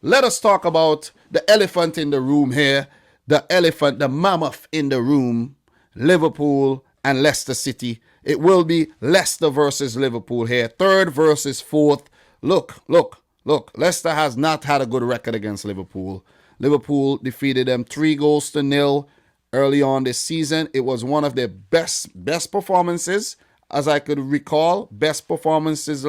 Let us talk about the elephant in the room here, the mammoth in the room, Liverpool and Leicester City. It will be Leicester versus Liverpool here, third versus fourth. Look. Leicester has not had a good record against Liverpool. Liverpool defeated them 3-0 early on this season. It was one of their best performances, as I could recall, best performances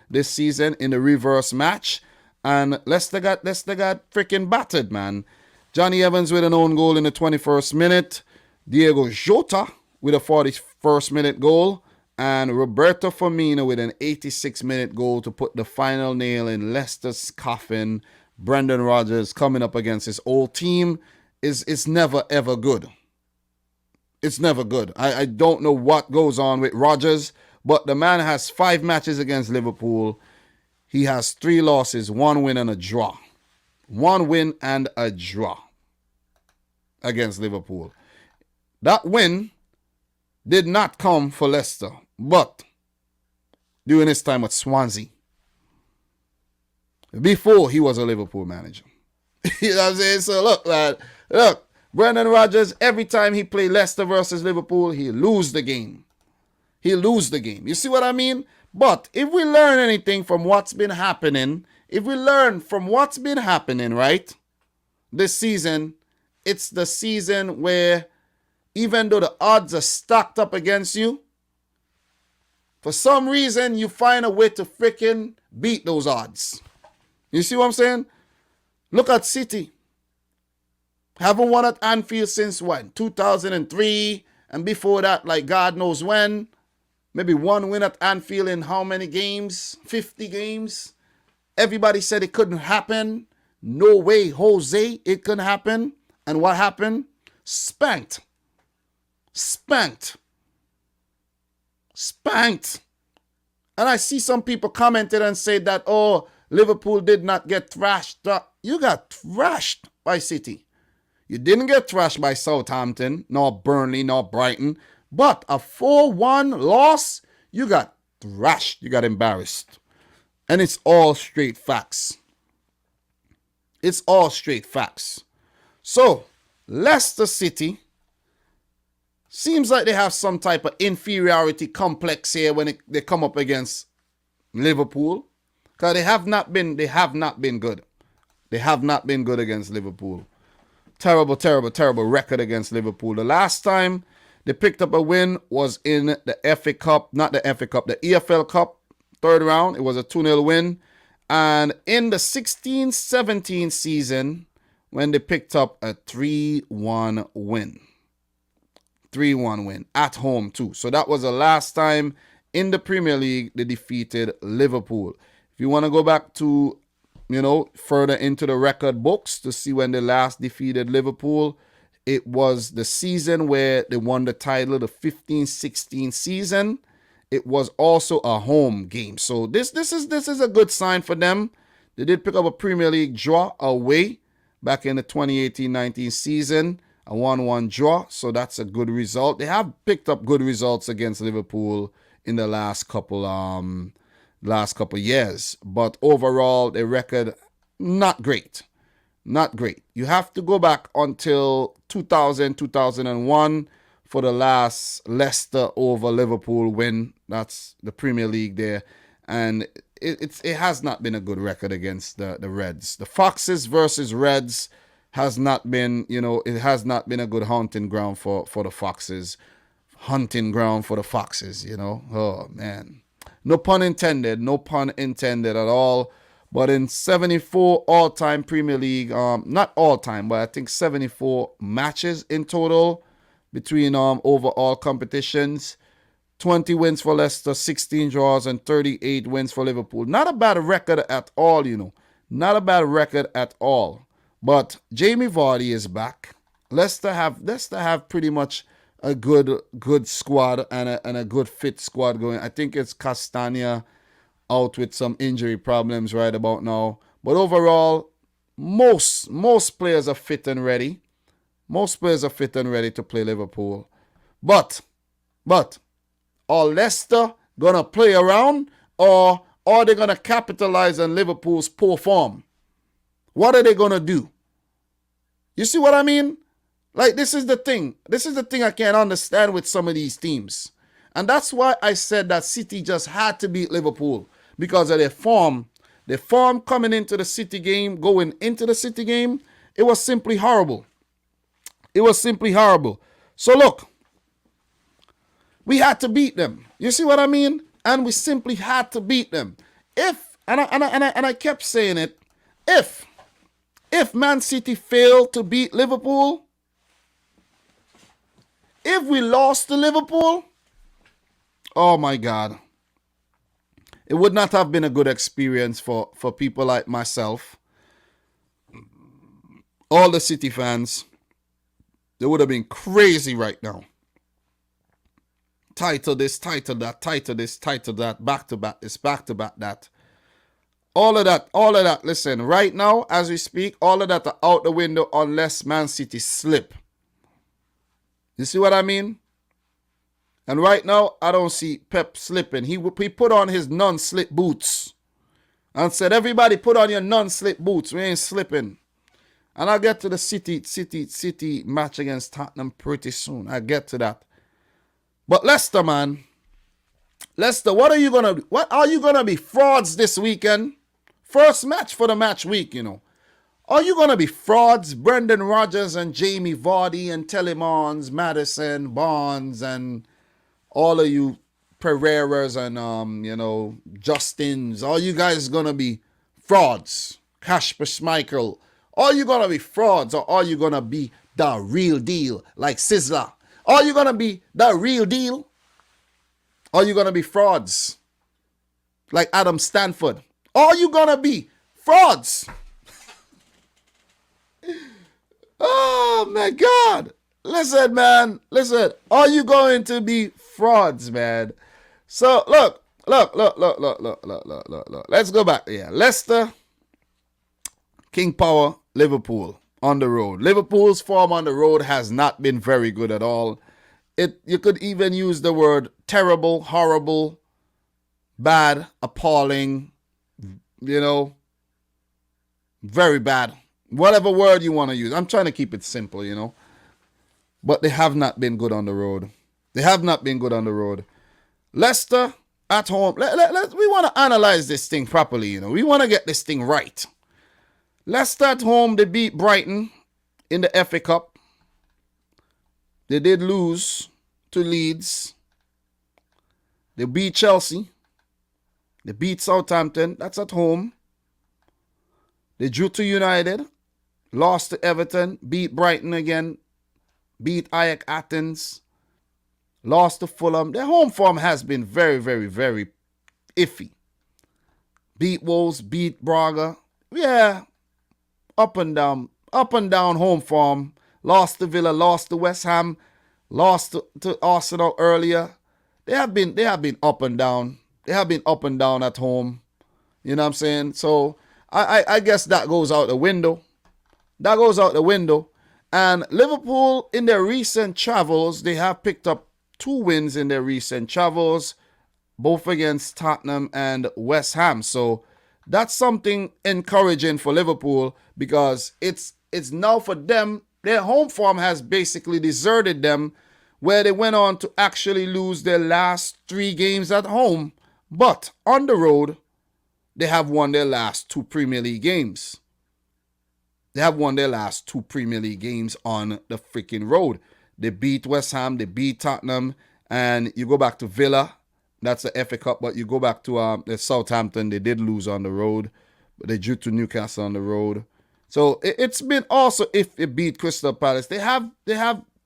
this season in the reverse match. And Leicester got freaking battered, man. Johnny Evans with an own goal in the 21st minute. Diego Jota with a 41st minute goal. And Roberto Firmino with an 86-minute goal to put the final nail in Leicester's coffin. Brendan Rodgers coming up against his old team is never, ever good. It's never good. I don't know what goes on with Rodgers, but the man has 5 matches against Liverpool. He has 3 losses, 1 win and a draw. 1 win and a draw against Liverpool. That win did not come for Leicester, but during his time at Swansea, before he was a Liverpool manager. You know what I'm saying? So look, Brendan Rodgers, every time he played Leicester versus Liverpool, he lose the game. You see what I mean? But if we learn anything from what's been happening, right, this season, it's the season where even though the odds are stacked up against you, for some reason, you find a way to freaking beat those odds. You see what I'm saying? Look at City. Haven't won at Anfield since when? 2003. And before that, like God knows when. Maybe 1 win at Anfield in how many games? 50 games. Everybody said it couldn't happen. No way, Jose, it couldn't happen. And what happened? Spanked. And I see some people commented and say that, oh, Liverpool did not get thrashed. You got thrashed by City. You didn't get thrashed by Southampton, nor Burnley, nor Brighton. But a 4-1 loss, you got thrashed. You got embarrassed. And it's all straight facts. So, Leicester City seems like they have some type of inferiority complex here when they come up against Liverpool. Because they have not been good. They have not been good against Liverpool. Terrible record against Liverpool. The last time they picked up a win was in the FA Cup, not the FA Cup, the EFL Cup, third round. It was a 2-0 win. And in the 16-17 season, when they picked up a 3-1 win. 3-1 win at home too. So that was the last time in the Premier League they defeated Liverpool. If you want to go back to, further into the record books to see when they last defeated Liverpool, it was the season where they won the title, the 15-16 season. It was also a home game. So this is a good sign for them. They did pick up a Premier League draw away back in the 2018-19 season. A 1-1 draw, so that's a good result. They have picked up good results against Liverpool in the last couple years, but overall their record not great. You have to go back until 2000-2001 for the last Leicester over Liverpool win. That's the Premier League there, and it has not been a good record against the Reds. The Foxes versus Reds has not been, it has not been a good hunting ground for the Foxes. Oh, man. No pun intended at all. But in 74 all-time Premier League, not all-time, but I think 74 matches in total between over all competitions. 20 wins for Leicester, 16 draws, and 38 wins for Liverpool. Not a bad record at all, Not a bad record at all. But Jamie Vardy is back. Leicester have pretty much a good squad and a good fit squad going. I think it's Castagna out with some injury problems right about now. But overall, most players are fit and ready. Most players are fit and ready to play Liverpool. But are Leicester gonna play around, or are they gonna capitalize on Liverpool's poor form? What are they going to do? You see what I mean? Like, this is the thing. This is the thing I can't understand with some of these teams. And that's why I said that City just had to beat Liverpool because of their form. Their form coming into the City game, going into the City game, it was simply horrible. It was simply horrible. So look, we had to beat them. You see what I mean? And we simply had to beat them. And I kept saying it, if Man City failed to beat Liverpool, if we lost to Liverpool, oh my God, it would not have been a good experience for people like myself, all the City fans. They would have been crazy right now. Title this, title that, title this, title that, back to back this, back to back that. All of that. Listen, right now, as we speak, all of that are out the window unless Man City slip. You see what I mean? And right now, I don't see Pep slipping. He put on his non-slip boots and said, everybody put on your non-slip boots. We ain't slipping. And I'll get to the City match against Tottenham pretty soon. I'll get to that. But Leicester, man. Leicester, what are you gonna be frauds this weekend? First match for the match week, you know. Are you gonna be frauds? Brendan Rodgers and Jamie Vardy and Telemans, Madison, Barnes, and all of you Pereiras and Justins. Are you guys gonna be frauds? Kasper Schmeichel. Are you gonna be frauds or are you gonna be the real deal like Sizzler? Are you gonna be the real deal? Are you gonna be frauds like Adam Stanford? Are you gonna be frauds? Oh my God. Listen, man. Listen. Are you going to be frauds, man? So look. Let's go back. Yeah. Leicester, King Power, Liverpool on the road. Liverpool's form on the road has not been very good at all. You could even use the word terrible, horrible, bad, appalling, very bad. Whatever word you want to use. I'm trying to keep it simple, But they have not been good on the road. They have not been good on the road. Leicester at home. We want to analyze this thing properly, We want to get this thing right. Leicester at home, they beat Brighton in the FA Cup. They did lose to Leeds. They beat Chelsea. They beat Southampton. That's at home. They drew to United. Lost to Everton. Beat Brighton again. Beat Ajax Athens. Lost to Fulham. Their home form has been very, very, very iffy. Beat Wolves. Beat Braga. Yeah. Up and down home form. Lost to Villa. Lost to West Ham. Lost to Arsenal earlier. They have been up and down. They have been up and down at home. You know what I'm saying? So I guess that goes out the window. That goes out the window. And Liverpool, in their recent travels, they have picked up 2 wins in their recent travels, both against Tottenham and West Ham. So that's something encouraging for Liverpool because it's now for them. Their home form has basically deserted them, where they went on to actually lose their last 3 games at home. But on the road, they have won their last 2 Premier League games. They have won their last 2 Premier League games on the freaking road. They beat West Ham, they beat Tottenham, and you go back to Villa. That's the FA Cup, but you go back to the Southampton. They did lose on the road, but they drew to Newcastle on the road. So it's been also, if they beat Crystal Palace, they have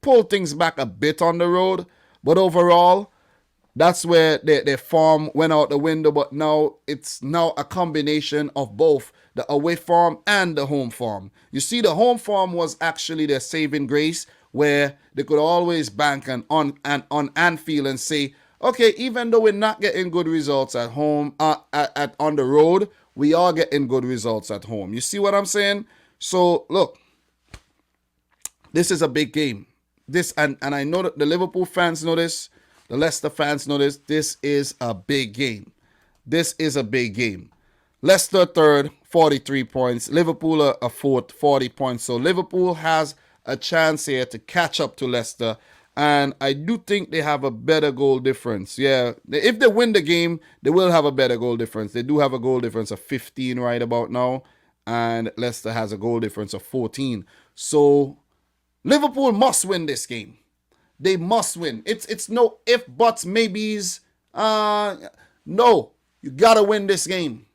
pulled things back a bit on the road, but overall, that's where their form went out the window. But now it's a combination of both the away form and the home form. You see, the home form was actually their saving grace, where they could always bank on Anfield and say, okay, even though we're not getting good results at home, on the road, we are getting good results at home. You see what I'm saying? So look, this is a big game. And I know that the Liverpool fans know this, the Leicester fans know this. This is a big game. This is a big game. Leicester third, 43 points. Liverpool are a fourth, 40 points. So Liverpool has a chance here to catch up to Leicester. And I do think they have a better goal difference. Yeah, if they win the game, they will have a better goal difference. They do have a goal difference of 15 right about now. And Leicester has a goal difference of 14. So Liverpool must win this game. They must win. It's no if, buts, maybes. No, you got to win this game.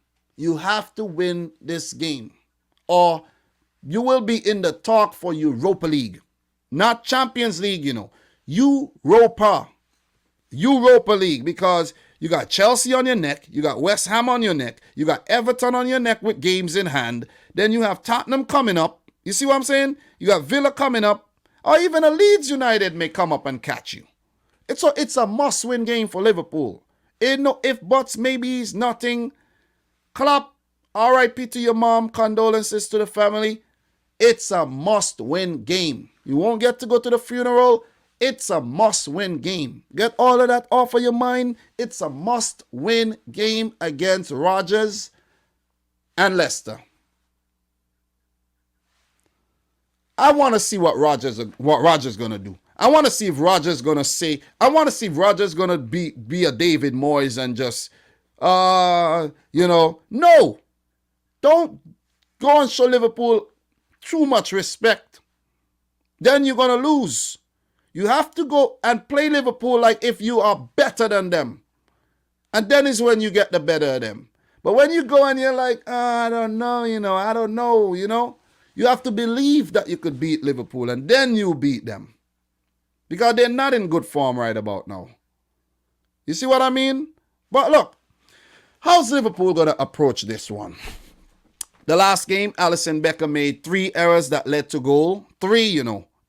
You have to win this game. Or you will be in the talk for Europa League. Not Champions League, you know. Europa League, because you got Chelsea on your neck, you got West Ham on your neck, you got Everton on your neck with games in hand, then you have Tottenham coming up. You see what I'm saying? You got Villa coming up, or even a Leeds United may come up and catch you. It's a must-win game for Liverpool. Ain't no if, buts, maybes, nothing. Klopp, R.I.P. to your mom, condolences to the family. It's a must-win game. You won't get to go to the funeral. It's a must-win game. Get all of that off of your mind. It's a must-win game against Rodgers and Leicester. I want to see what Rodgers gonna do. I want to see if Rodgers gonna say. I want to see if Rodgers gonna be a David Moyes and just, no, don't go and show Liverpool too much respect. Then you're gonna lose. You have to go and play Liverpool like if you are better than them. And then is when you get the better of them. But when you go and you're like, I don't know. You have to believe that you could beat Liverpool and then you beat them. Because they're not in good form right about now. You see what I mean? But look, how's Liverpool going to approach this one? The last game, Alisson Becker made 3 errors that led to goal. 3,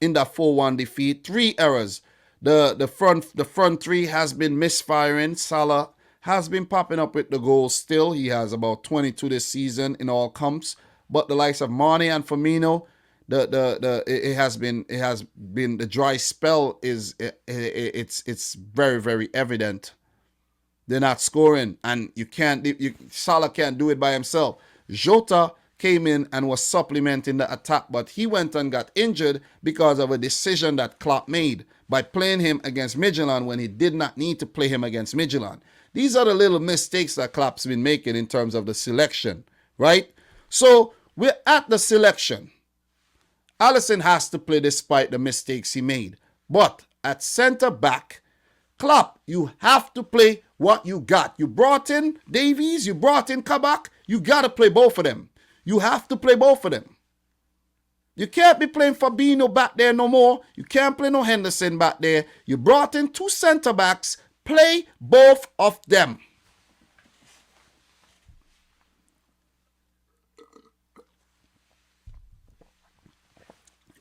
in that 4-1 defeat. 3 errors. The front 3 has been misfiring. Salah has been popping up with the goals still. He has about 22 this season in all comps. But the likes of Mane and Firmino, it has been the dry spell it's very, very evident. They're not scoring, and Salah can't do it by himself. Jota came in and was supplementing the attack, but he went and got injured because of a decision that Klopp made by playing him against Midtjylland when he did not need to play him against Midtjylland. These are the little mistakes that Klopp's been making in terms of the selection, right? So we're at the selection. Alisson has to play despite the mistakes he made. But at centre back, Klopp, you have to play what you got. You brought in Davies, you brought in Kabak, you got to play both of them. You have to play both of them. You can't be playing Fabinho back there no more. You can't play no Henderson back there. You brought in 2 centre backs. Play both of them.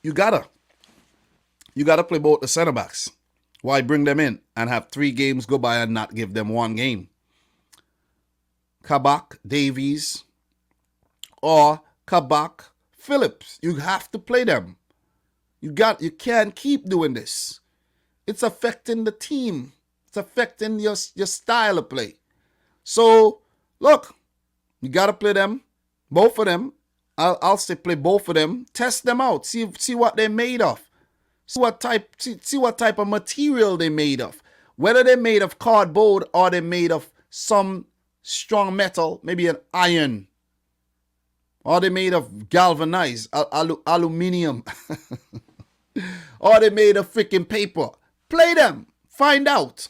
You gotta play both the center backs. Why bring them in and have 3 games go by and not give them 1 game? Kabak, Davies, or Kabak, Phillips. You have to play them. You can't keep doing this. It's affecting the team. It's affecting your style of play. So look, you gotta play them, both of them. I'll say play both of them. Test them out. See what they're made of. See what type of material they're made of. Whether they're made of cardboard or they're made of some strong metal, maybe an iron. Or they're made of galvanized aluminium. Or they're made of freaking paper. Play them. Find out.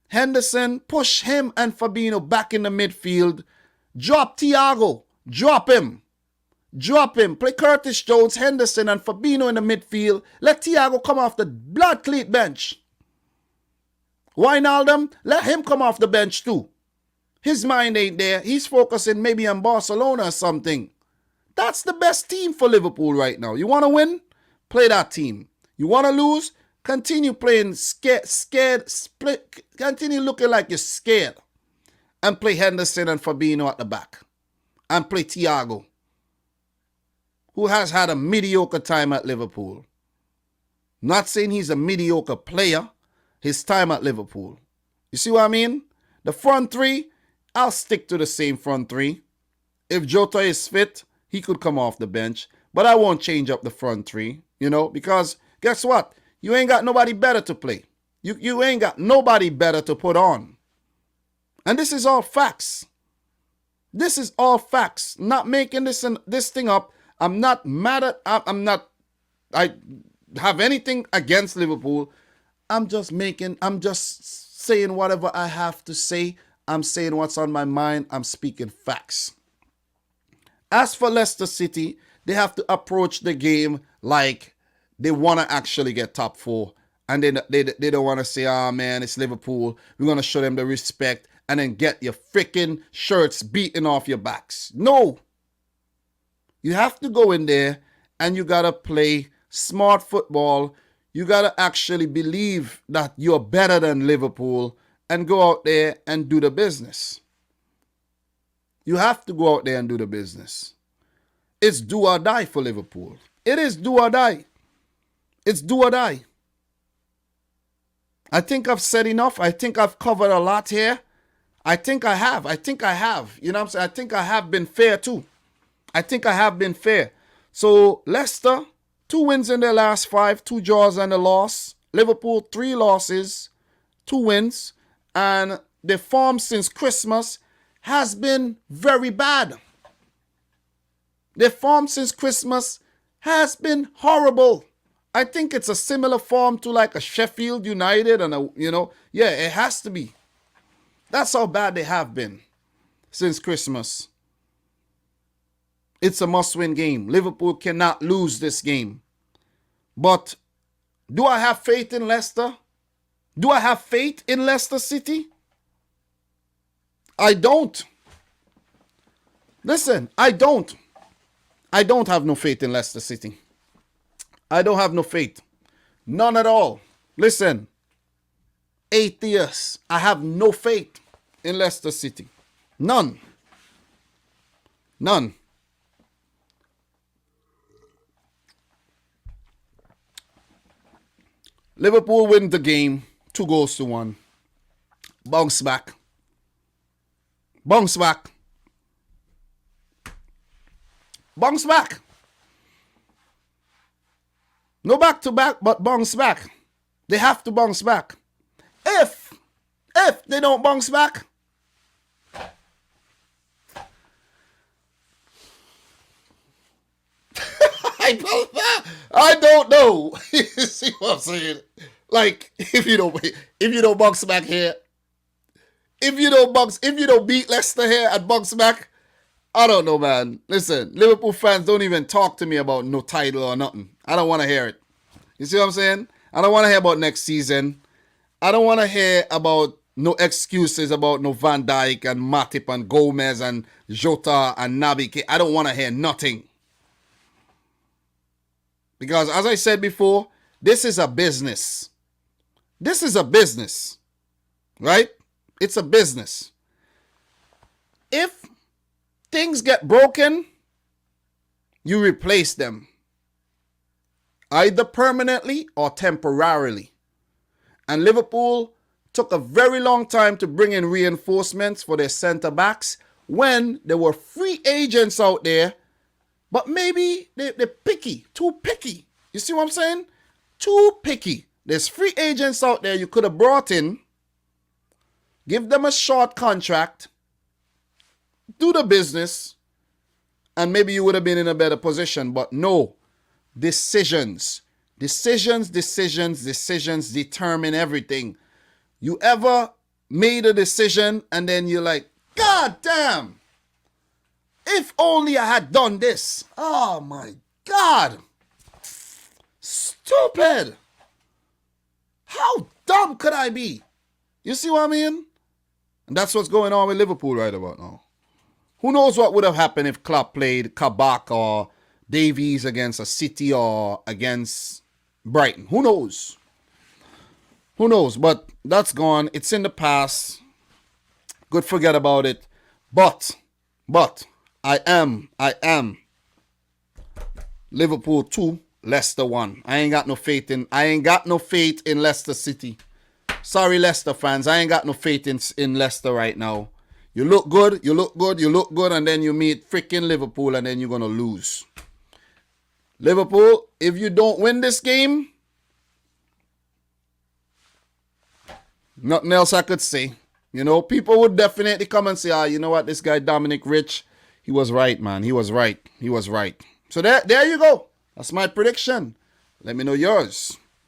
Henderson, push him and Fabinho back in the midfield. Drop Thiago. Drop him. Play Curtis Jones, Henderson, and Fabinho in the midfield. Let Thiago come off the blood cleat bench. Wijnaldum, let him come off the bench too. His mind ain't there. He's focusing maybe on Barcelona or something. That's the best team for Liverpool right now. You want to win? Play that team. You want to lose? Continue playing scared. Continue looking like you're scared. And play Henderson and Fabinho at the back. And play Thiago, who has had a mediocre time at Liverpool. Not saying he's a mediocre player. His time at Liverpool. You see what I mean? The front 3, I'll stick to the same front three. If Jota is fit, he could come off the bench. But I won't change up the front three, because guess what? You ain't got nobody better to play. You ain't got nobody better to put on. And this is all facts. This is all facts. Not making this thing up. I'm not mad at, I have anything against Liverpool. I'm just saying whatever I have to say. I'm saying what's on my mind. I'm speaking facts. As for Leicester City, they have to approach the game like they want to actually get top four. And they don't want to say, oh man, it's Liverpool. We're going to show them the respect and then get your freaking shirts beaten off your backs. No. You have to go in there and you got to play smart football. You got to actually believe that you're better than Liverpool and go out there and do the business. You have to go out there and do the business. It's do or die for Liverpool. It is do or die. It's do or die. I think I've said enough. I think I've covered a lot here. I think I have. You know what I'm saying? I think I have been fair too. I think I have been fair. So Leicester, 2 wins in their last 5, 2 draws and a loss. Liverpool, 3 losses, 2 wins. And the form since Christmas has been very bad. The form since Christmas has been horrible. I think it's a similar form to like a Sheffield United and it has to be. That's how bad they have been since Christmas. It's a must-win game. Liverpool cannot lose this game. But do I have faith in Leicester? Do I have faith in Leicester City? I don't. Listen, I don't. I don't have no faith in Leicester City. I don't have no faith. None at all. Listen, atheist. I have no faith in Leicester City. None. None. Liverpool win the game 2-1. Bounce back. Bounce back. Bounce back. No back to back, but bounce back. They have to bounce back. If they don't bounce back, I don't know. You see what I'm saying? Like, if you don't bounce back here, if you don't beat Leicester here at bounce back, I don't know, man. Listen, Liverpool fans don't even talk to me about no title or nothing. I don't want to hear it. You see what I'm saying? I don't want to hear about next season. I don't want to hear about no excuses about no Van Dijk and Matip and Gomez and Jota and Naby. I don't want to hear nothing. Because as I said before, this is a business. This is a business. Right? It's a business. If things get broken, you replace them. Either permanently or temporarily. And Liverpool took a very long time to bring in reinforcements for their centre-backs when there were free agents out there. But maybe they're picky, too picky. You see what I'm saying? Too picky. There's free agents out there you could have brought in, give them a short contract, do the business, and maybe you would have been in a better position. But no, decisions determine everything. You ever made a decision and then you're like, God damn, if only I had done this. Oh my God. Stupid. How dumb could I be? You see what I mean? And that's what's going on with Liverpool right about now. Who knows what would have happened if Klopp played Kabak or Davies against a City or against Brighton. Who knows? Who knows? But that's gone. It's in the past. Good, forget about it. But I am Liverpool 2, Leicester 1. I ain't got no faith in Leicester City. Sorry, Leicester fans. I ain't got no faith in Leicester right now. You look good, you look good, you look good, and then you meet freaking Liverpool, and then you're going to lose. Liverpool, if you don't win this game, nothing else I could say. You know, people would definitely come and say, you know what, this guy Dominic Rich, he was right, man. He was right. He was right. So there you go. That's my prediction. Let me know yours.